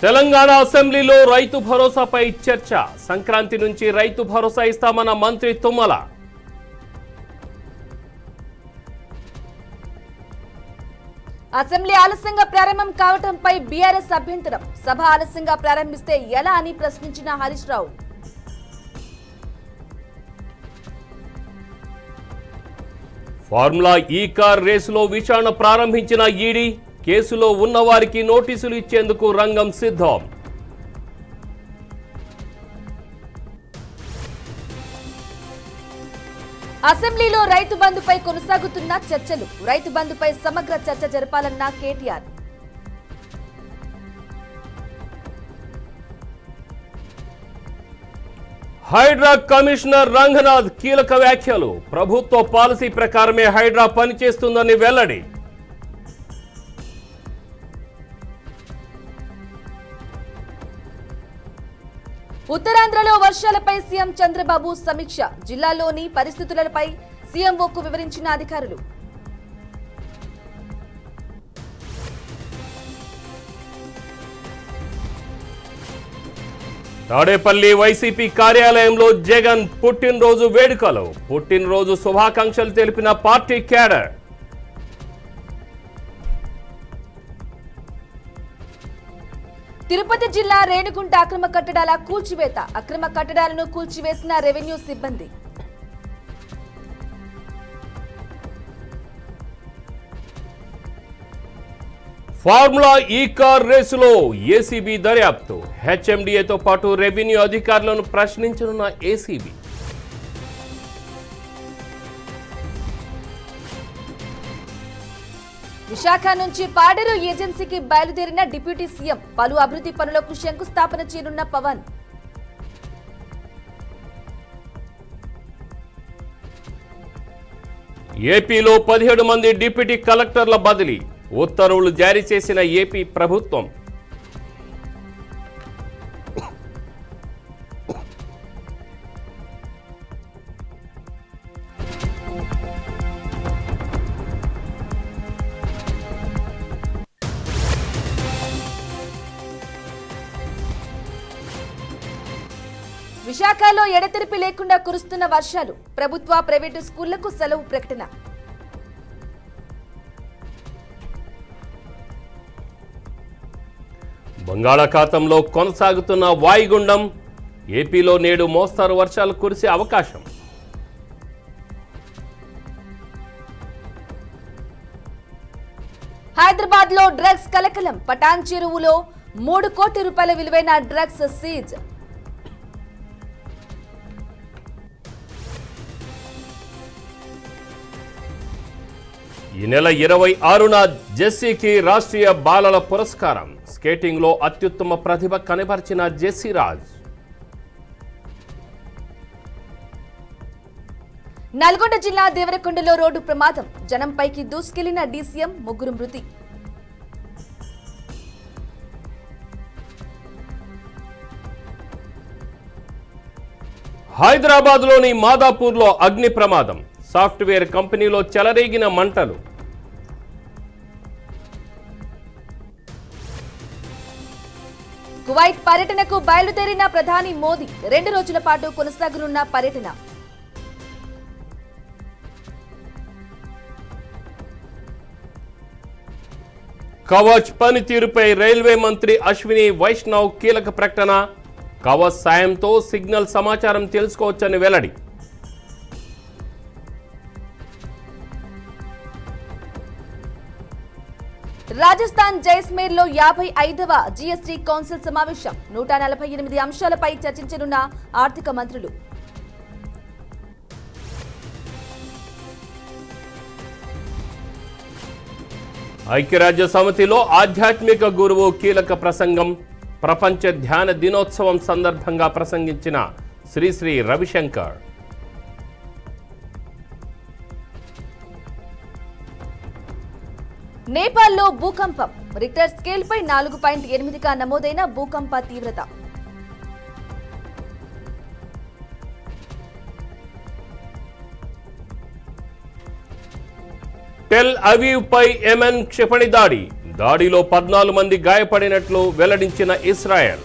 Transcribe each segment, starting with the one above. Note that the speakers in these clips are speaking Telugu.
తెలంగాణ అసెంబ్లీలో రైతు భరోసాపై చర్చ. సంక్రాంతి నుంచి రైతు భరోసా ఇస్తామన్న మంత్రి తుమ్మల. అసెంబ్లీ ఆలస్యంగా ప్రారంభం కావడంపై బీఆర్ఎస్ అభ్యంతరం. సభ ఆలస్యంగా ప్రారంభిస్తే ఎలా అని ప్రశ్నించిన హరీష్ రావు. ఫార్ములా ఈ కార్ రేసులో విచారణ ప్రారంభించిన ఈడీ. కేసులో ఉన్నవారికి నోటీసులు ఇచ్చేందుకు రంగం సిద్ధం. అసెంబ్లీలో రైతు బంధుపై కొనసాగుతున్న చర్చలు. రైతు బంధుపై సమగ్ర చర్చ జరపాలన్న కేటీఆర్. హైడ్రా కమిషనర్ రంగనాథ్ కీలక వ్యాఖ్యలు. ప్రభుత్వ పాలసీ ప్రకారమే హైడ్రా పనిచేస్తుందని వెల్లడి. ఉత్తరాంధ్రలో వర్షాలపై సీఎం చంద్రబాబు సమీక్ష. జిల్లాలోని పరిస్థితులపై సీఎంఓకు వివరించిన అధికారులు. తాడేపల్లి వైసీపీ కార్యాలయంలో జగన్ పుట్టినరోజు వేడుకలు. పుట్టినరోజు శుభాకాంక్షలు తెలిపిన పార్టీ క్యాడర్. తిరుపతి జిల్లా రేణిగుంట అక్రమ కట్టడాల కూల్చివేత. అక్రమ కట్టడాలను కూల్చివేసిన రెవెన్యూ సిబ్బంది. ఫార్ములా ఈ కార్ రేసులో ఏసీబీ దర్యాప్తు. హెచ్ఎండిఏతో పాటు రెవెన్యూ అధికారులను ప్రశ్నించనున్న ఏసీబీ. విశాఖ నుంచి పాడేరు ఏజెన్సీకి బయలుదేరిన డిప్యూటీ సీఎం. పలు అభివృద్ధి పనులకు శంకుస్థాపన చేయనున్న పవన్. ఏపీలో 17 మంది డిప్యూటీ కలెక్టర్ల బదిలీ. ఉత్తర్వులు జారీ చేసిన ఏపీ ప్రభుత్వం. విశాఖలో ఎడతెరిపి లేకుండా కురుస్తున్న వర్షాలు. ప్రభుత్వ ప్రైవేటు స్కూళ్లకు సెలవు ప్రకటన. బంగాళాఖాతంలో కొనసాగుతున్న వాయుగుండం. ఏపీలో నేడు మోస్తారు వర్షాలు కురిసే అవకాశం. హైదరాబాద్ లో డ్రగ్స్ కలకలం. పటాన్ చెరువులో 3 కోట్ల రూపాయల విలువైన డ్రగ్స్ సీజ్. ఈ నెల 26న జెస్సీకి రాష్ట్రీయ బాలల పురస్కారం. స్కేటింగ్లో అత్యుత్తమ ప్రతిభ కనబరిచిన జెస్సీ రాజ్. నల్గొండ జిల్లా దేవరకొండలో రోడ్డు ప్రమాదం. జనంపైకి దూసుకెళ్లిన డీసీఎం, 3 మృతి. హైదరాబాద్లోని మాదాపూర్లో అగ్ని ప్రమాదం. సాఫ్ట్వేర్ కంపెనీలో చెలరేగిన మంటలు. కువైట్ పర్యటనకు బయలుదేరిన ప్రధాని మోదీ. 2 రోజుల పాటు కొనసాగనున్న పర్యటన. కవచ్ పనితీరుపై రైల్వే మంత్రి అశ్విని వైష్ణవ్ కీలక ప్రకటన. కవచ్ సాయంతో సిగ్నల్ సమాచారం తెలుసుకోవచ్చని వెల్లడి. రాజస్థాన్ జైస్మేర్ లో 55వ జీఎస్టీ కౌన్సిల్ సమావేశం. 148 అంశాలపై చర్చించనున్న ఆర్థిక మంత్రులు. ఐక్యరాజ్య సమితిలో ఆధ్యాత్మిక గురువు కీలక ప్రసంగం. ప్రపంచ ధ్యాన దినోత్సవం సందర్భంగా ప్రసంగించిన శ్రీ రవిశంకర్. నేపాల్లో భూకంపం. రిక్టర్ స్కేల్ పై 4.8గా నమోదైన భూకంప తీవ్రత. టెల్ అవీవ్ పై యెమెన్ క్షిపణి దాడి. దాడిలో 14 మంది గాయపడినట్లు వెల్లడించిన ఇస్రాయెల్.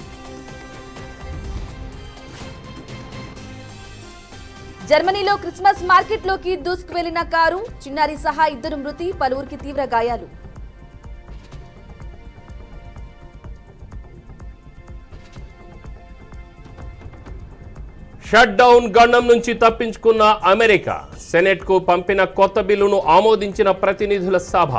జర్మనీలో క్రిస్మస్ మార్కెట్లోకి దూసుకు వెళ్లిన కారు, చిన్నారి సహా 2 మృతి, పలువురికి తీవ్ర గాయాలు. షట్ డౌన్ గండం నుంచి తప్పించుకున్న అమెరికా, సెనెట్కు పంపిన కొత్త బిల్లును ఆమోదించిన ప్రతినిధుల సభ.